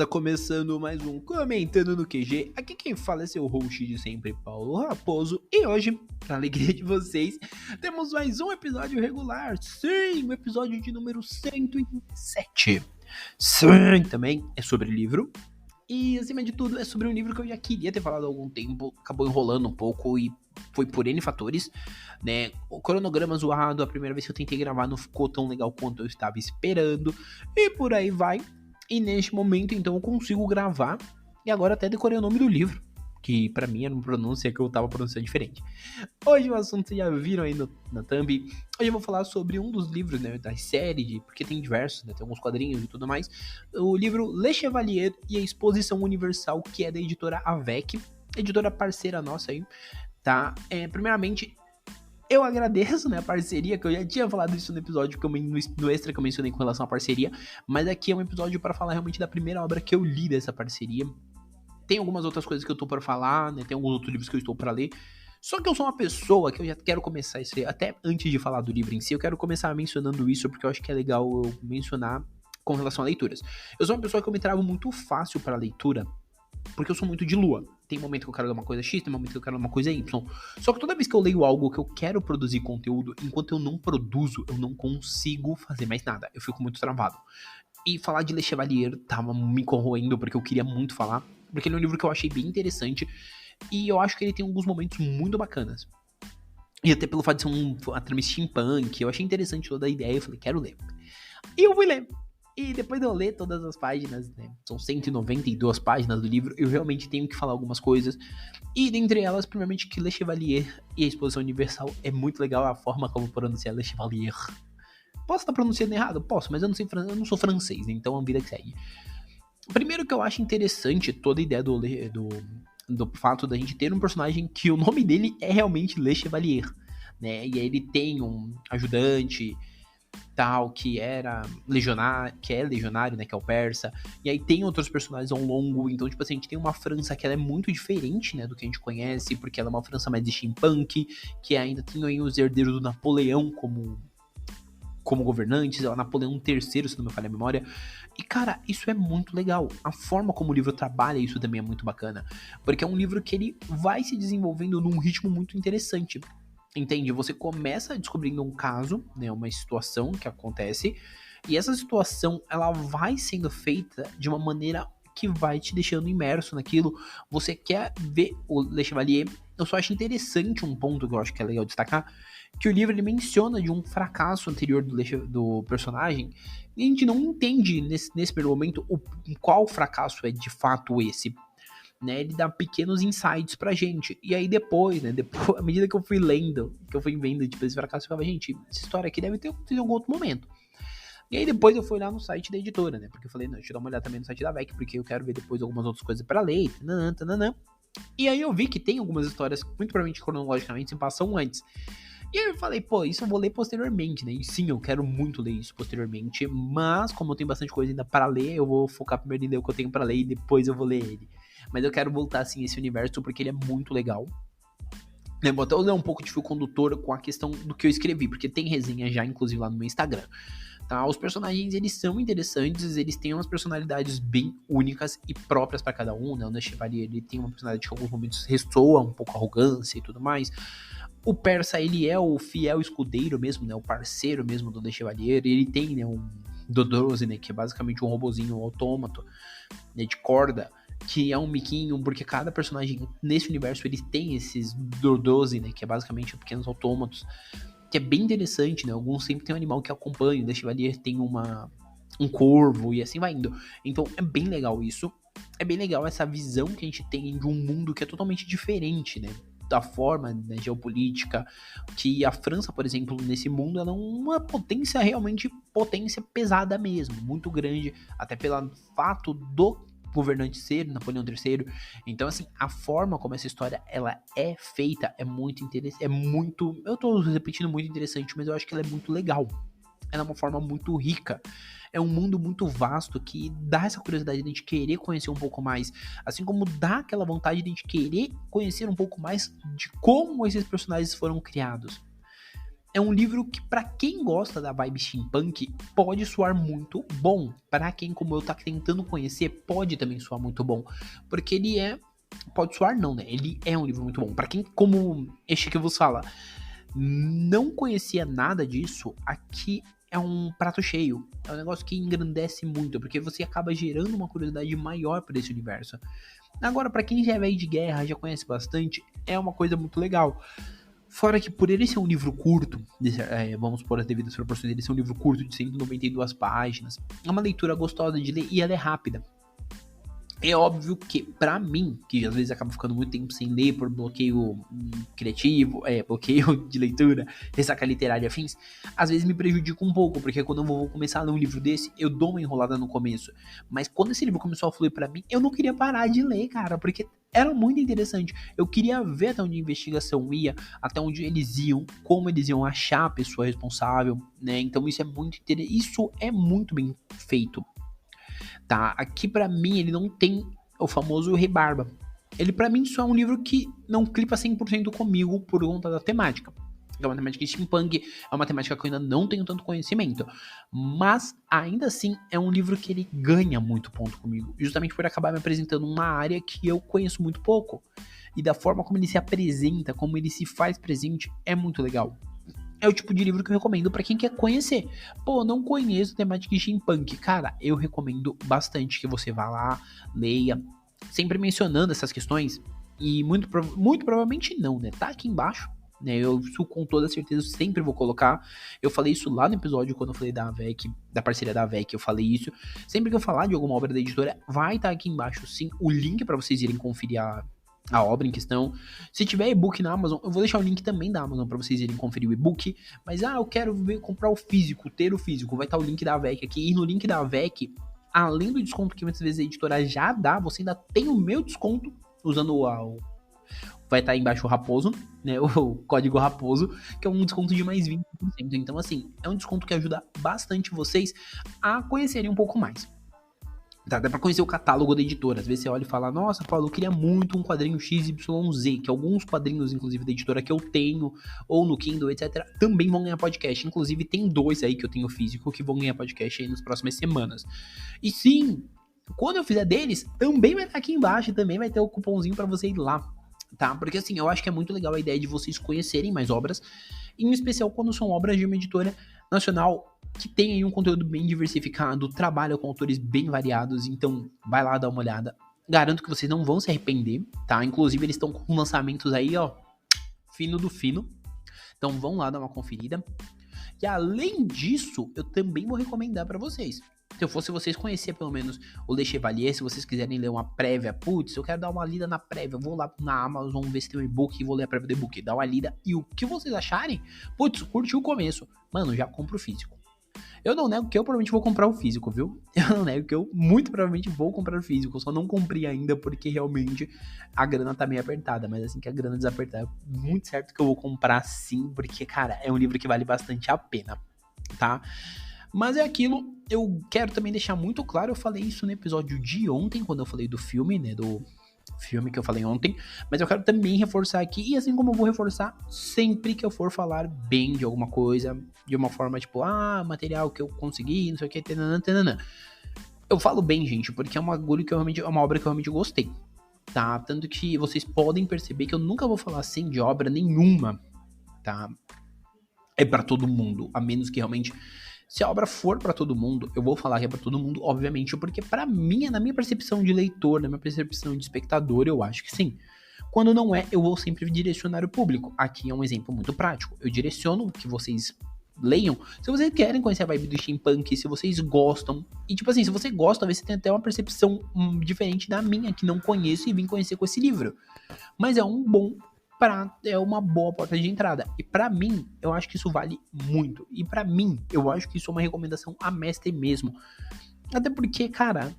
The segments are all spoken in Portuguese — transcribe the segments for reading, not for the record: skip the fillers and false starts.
Tá começando mais um Comentando no QG. Aqui quem fala é seu host de sempre, Paulo Raposo. E hoje, pra alegria de vocês, temos mais um episódio regular. Sim, o episódio de número 127. Sim, também é sobre livro. E, acima de tudo, é sobre um livro que eu já queria ter falado há algum tempo. Acabou enrolando um pouco e foi por N fatores, né? O cronograma zoado, a primeira vez que eu tentei gravar não ficou tão legal quanto eu estava esperando. E por aí vai. E neste momento, então, eu consigo gravar. E agora até decorei o nome do livro, que pra mim era uma pronúncia que eu tava pronunciando diferente. Hoje o assunto vocês já viram aí na thumb. Hoje eu vou falar sobre um dos livros, né, da série, porque tem diversos, né, tem alguns quadrinhos e tudo mais. O livro Le Chevalier e a Exposição Universal, que é da editora Avec, editora parceira nossa aí, tá? Primeiramente, eu agradeço, né, a parceria, que eu já tinha falado isso no episódio no extra que eu mencionei com relação à parceria, mas aqui é um episódio para falar realmente da primeira obra que eu li dessa parceria. Tem algumas outras coisas que eu tô para falar, né, tem alguns outros livros que eu estou para ler, só que eu sou uma pessoa que eu já quero começar isso aí, até antes de falar do livro em si, eu quero começar mencionando isso, porque eu acho que é legal eu mencionar com relação a leituras. Eu sou uma pessoa que eu me travo muito fácil para leitura, porque eu sou muito de lua. Tem momento que eu quero ler uma coisa X, tem momento que eu quero ler uma coisa Y. Só que toda vez que eu leio algo que eu quero produzir conteúdo, enquanto eu não produzo, eu não consigo fazer mais nada. Eu fico muito travado. E falar de Le Chevalier tava me corroendo, porque eu queria muito falar. Porque ele é um livro que eu achei bem interessante. E eu acho que ele tem alguns momentos muito bacanas. E até pelo fato de ser uma trama steampunk, eu achei interessante toda a ideia. Eu falei, quero ler. E eu fui ler. E depois de eu ler todas as páginas, né, são 192 páginas do livro, eu realmente tenho que falar algumas coisas. E dentre elas, primeiramente, que Le Chevalier e a Exposição Universal é muito legal a forma como pronunciar Le Chevalier. Posso estar pronunciando errado? Posso, mas eu não sou francês, então é a vida que segue. Primeiro que eu acho interessante toda a ideia do fato da gente ter um personagem que o nome dele é realmente Le Chevalier, né? E aí ele tem um ajudante tal, que é legionário, né, que é o persa, e aí tem outros personagens ao longo, então, tipo assim, a gente tem uma França que ela é muito diferente, né, do que a gente conhece, porque ela é uma França mais de steampunk, que ainda tem aí os herdeiros do Napoleão como governantes, é o Napoleão III, se não me falha a memória, e cara, isso é muito legal, a forma como o livro trabalha isso também é muito bacana, porque é um livro que ele vai se desenvolvendo num ritmo muito interessante. Entende? Você começa descobrindo um caso, né, uma situação que acontece, e essa situação ela vai sendo feita de uma maneira que vai te deixando imerso naquilo. Você quer ver o Le Chevalier. Eu só acho interessante um ponto que eu acho que é legal destacar, que o livro ele menciona de um fracasso anterior do personagem, e a gente não entende nesse primeiro momento qual fracasso é de fato esse. Né, ele dá pequenos insights pra gente. E aí depois, à medida que eu fui lendo, que eu fui vendo tipo, esse fracasso, eu falava, gente, essa história aqui deve ter acontecido em algum outro momento. E aí depois eu fui lá no site da editora, né, porque eu falei, não, deixa eu dar uma olhada também no site da VEC, porque eu quero ver depois algumas outras coisas pra ler, tananã. E aí eu vi que tem algumas histórias, muito provavelmente cronologicamente, se passam antes. E aí eu falei, pô, isso eu vou ler posteriormente, né? E sim, eu quero muito ler isso posteriormente, mas como eu tenho bastante coisa ainda para ler, eu vou focar primeiro em ler o que eu tenho para ler e depois eu vou ler ele. Mas eu quero voltar, assim, a esse universo porque ele é muito legal. Eu vou até ler um pouco de fio condutor com a questão do que eu escrevi, porque tem resenha já, inclusive, lá no meu Instagram. Tá? Os personagens, eles são interessantes, eles têm umas personalidades bem únicas e próprias para cada um, né? O Le Chevalier, ele tem uma personalidade que em alguns momentos ressoa um pouco arrogância e tudo mais. O persa, ele é o fiel escudeiro mesmo, né? O parceiro mesmo do Le Chevalier. Ele tem, né, um Dodose, né? Que é basicamente um robozinho, um autômato, né, de corda, que é um miquinho, porque cada personagem nesse universo ele tem esses Dodose, né, que é basicamente pequenos autômatos, que é bem interessante, né? Alguns sempre tem um animal que acompanha, o Le Chevalier tem um corvo e assim vai indo. Então é bem legal isso. É bem legal essa visão que a gente tem de um mundo que é totalmente diferente, né? Da forma, né, geopolítica, que a França, por exemplo, nesse mundo, ela é uma potência, realmente potência pesada mesmo, muito grande, até pelo fato do governante ser Napoleão III. Então, assim, a forma como essa história ela é feita é muito interessante, eu tô repetindo muito interessante, mas eu acho que ela é muito legal. Ela é uma forma muito rica. É um mundo muito vasto que dá essa curiosidade de a gente querer conhecer um pouco mais. Assim como dá aquela vontade de a gente querer conhecer um pouco mais de como esses personagens foram criados. é um livro que, pra quem gosta da vibe steampunk, pode soar muito bom. Pra quem, como eu, tá tentando conhecer, pode também soar muito bom. Porque ele é... Pode soar não, né? Ele é um livro muito bom. Pra quem, como este que vos fala, não conhecia nada disso, aqui é um prato cheio. É um negócio que engrandece muito, porque você acaba gerando uma curiosidade maior por esse universo. Agora, pra quem já é velho de guerra, já conhece bastante, é uma coisa muito legal. Fora que por ele ser um livro curto, vamos pôr as devidas proporções, ele ser um livro curto de 192 páginas, é uma leitura gostosa de ler e ela é rápida. É óbvio que, pra mim, que às vezes acaba ficando muito tempo sem ler por bloqueio criativo, bloqueio de leitura, ressaca literária e afins, às vezes me prejudica um pouco, porque quando eu vou começar a ler um livro desse, eu dou uma enrolada no começo. Mas quando esse livro começou a fluir pra mim, eu não queria parar de ler, cara, porque era muito interessante. Eu queria ver até onde a investigação ia, até onde eles iam, como eles iam achar a pessoa responsável, né? Então isso é muito bem feito. Tá? Aqui pra mim ele não tem o famoso rebarba. Ele pra mim só é um livro que não clipa 100% comigo por conta da temática. É uma temática steampunk, é uma temática que eu ainda não tenho tanto conhecimento. Mas ainda assim é um livro que ele ganha muito ponto comigo, justamente por acabar me apresentando uma área que eu conheço muito pouco. E da forma como ele se apresenta, como ele se faz presente, é muito legal. É o tipo de livro que eu recomendo pra quem quer conhecer. Pô, não conheço temática steampunk. Cara, eu recomendo bastante que você vá lá, leia, sempre mencionando essas questões. E muito provavelmente não, né? Tá aqui embaixo, né? Eu com toda certeza sempre vou colocar. Eu falei isso lá no episódio quando eu falei da AVEC, da parceria da AVEC, eu falei isso. Sempre que eu falar de alguma obra da editora, vai estar aqui embaixo sim o link pra vocês irem conferir a obra em questão. Se tiver e-book na Amazon, eu vou deixar o link também da Amazon para vocês irem conferir o e-book. Mas, eu quero comprar o físico, ter o físico. Vai estar o link da AVEC aqui. E no link da AVEC, além do desconto que muitas vezes a editora já dá, você ainda tem o meu desconto usando vai estar embaixo o Raposo, né? O código Raposo, que é um desconto de mais 20%. Então, assim, é um desconto que ajuda bastante vocês a conhecerem um pouco mais. Dá pra conhecer o catálogo da editora. Às vezes você olha e fala, nossa, Paulo, eu queria muito um quadrinho XYZ, que alguns quadrinhos, inclusive, da editora que eu tenho, ou no Kindle, etc., também vão ganhar podcast. Inclusive, tem 2 aí que eu tenho físico que vão ganhar podcast aí nas próximas semanas. E sim, quando eu fizer deles, também vai estar aqui embaixo, também vai ter o cupomzinho pra você ir lá, tá? Porque assim, eu acho que é muito legal a ideia de vocês conhecerem mais obras, em especial quando são obras de uma editora nacional que tem aí um conteúdo bem diversificado, trabalha com autores bem variados, então vai lá dar uma olhada. Garanto que vocês não vão se arrepender, tá? Inclusive eles estão com lançamentos aí, ó, fino do fino. Então vão lá dar uma conferida. E além disso, eu também vou recomendar pra vocês. Se eu fosse vocês conhecer pelo menos o Le Chevalier, se vocês quiserem ler uma prévia, putz, eu quero dar uma lida na prévia, eu vou lá na Amazon ver se tem um e-book e vou ler a prévia do e-book, dar uma lida. E o que vocês acharem, putz, curtiu o começo, mano, já compro o físico. Eu não nego que eu provavelmente vou comprar o físico, viu? Eu não nego que eu muito provavelmente vou comprar o físico. Eu só não comprei ainda porque realmente a grana tá meio apertada. Mas assim que a grana desapertar, é muito certo que eu vou comprar sim. Porque, cara, é um livro que vale bastante a pena, tá? Mas é aquilo, eu quero também deixar muito claro, eu falei isso no episódio de ontem, quando eu falei do filme, né, do filme que eu falei ontem, mas eu quero também reforçar aqui, e assim como eu vou reforçar sempre que eu for falar bem de alguma coisa, de uma forma tipo, material que eu consegui, não sei o que, tananã. Eu falo bem, gente, porque é uma agulha que é uma obra que eu realmente gostei, tá? Tanto que vocês podem perceber que eu nunca vou falar assim de obra nenhuma, tá? É pra todo mundo, a menos que realmente... Se a obra for pra todo mundo, eu vou falar que é pra todo mundo, obviamente, porque pra mim, na minha percepção de leitor, na minha percepção de espectador, eu acho que sim. Quando não é, eu vou sempre direcionar o público. Aqui é um exemplo muito prático. Eu direciono que vocês leiam se vocês querem conhecer a vibe do steampunk, se vocês gostam. E tipo assim, se você gosta, talvez você tenha até uma percepção diferente da minha, que não conheço e vim conhecer com esse livro. Mas é uma boa porta de entrada. E pra mim, eu acho que isso vale muito. E pra mim, eu acho que isso é uma recomendação a mestre mesmo. Até porque, cara,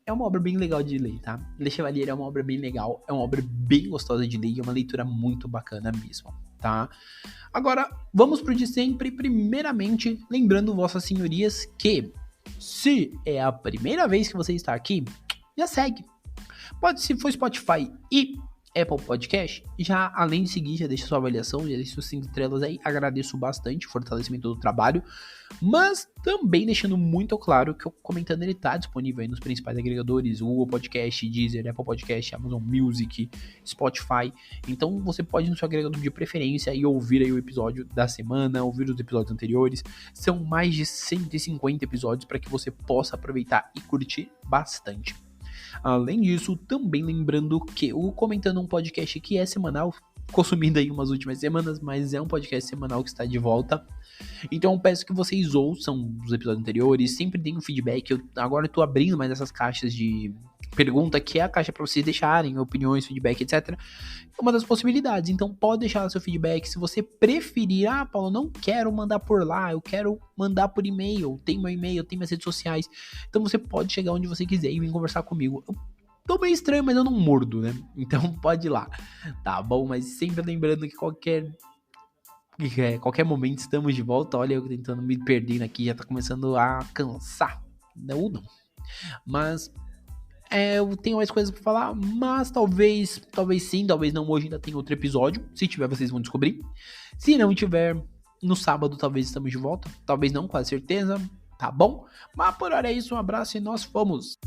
é uma obra bem legal de ler, tá? Le Chevalier é uma obra bem legal, é uma obra bem gostosa de ler e é uma leitura muito bacana mesmo, tá? Agora, vamos pro de sempre. Primeiramente, lembrando vossas senhorias que, se é a primeira vez que você está aqui, já segue. Se for Spotify e Apple Podcast, já além de seguir, já deixa sua avaliação, já deixa suas 5 estrelas aí, agradeço bastante o fortalecimento do trabalho, mas também deixando muito claro que o Comentando ele tá disponível aí nos principais agregadores, Google Podcast, Deezer, Apple Podcast, Amazon Music, Spotify, então você pode ir no seu agregador de preferência e ouvir aí o episódio da semana, ouvir os episódios anteriores, são mais de 150 episódios para que você possa aproveitar e curtir bastante. Além disso, também lembrando que o Comentando um podcast que é semanal, consumindo aí umas últimas semanas, mas é um podcast semanal que está de volta. Então eu peço que vocês ouçam os episódios anteriores, sempre deem um feedback. Agora eu tô abrindo mais essas caixas de pergunta, que é a caixa para vocês deixarem opiniões, feedback, etc. É uma das possibilidades, então pode deixar seu feedback. Se você preferir, Paulo, não quero mandar por lá, eu quero mandar por e-mail, tem meu e-mail, tem minhas redes sociais, então você pode chegar onde você quiser e vir conversar comigo. Eu tô meio estranho, mas eu não mordo, né? Então pode ir lá, tá bom? Mas sempre lembrando que qualquer momento estamos de volta. Olha, eu tentando me perdendo aqui, já tá começando a cansar. Não. Mas eu tenho mais coisas pra falar, mas talvez sim, talvez não. Hoje ainda tem outro episódio. Se tiver, vocês vão descobrir. Se não tiver, no sábado talvez estamos de volta. Talvez não, com certeza. Tá bom? Mas por hora é isso, um abraço e nós fomos!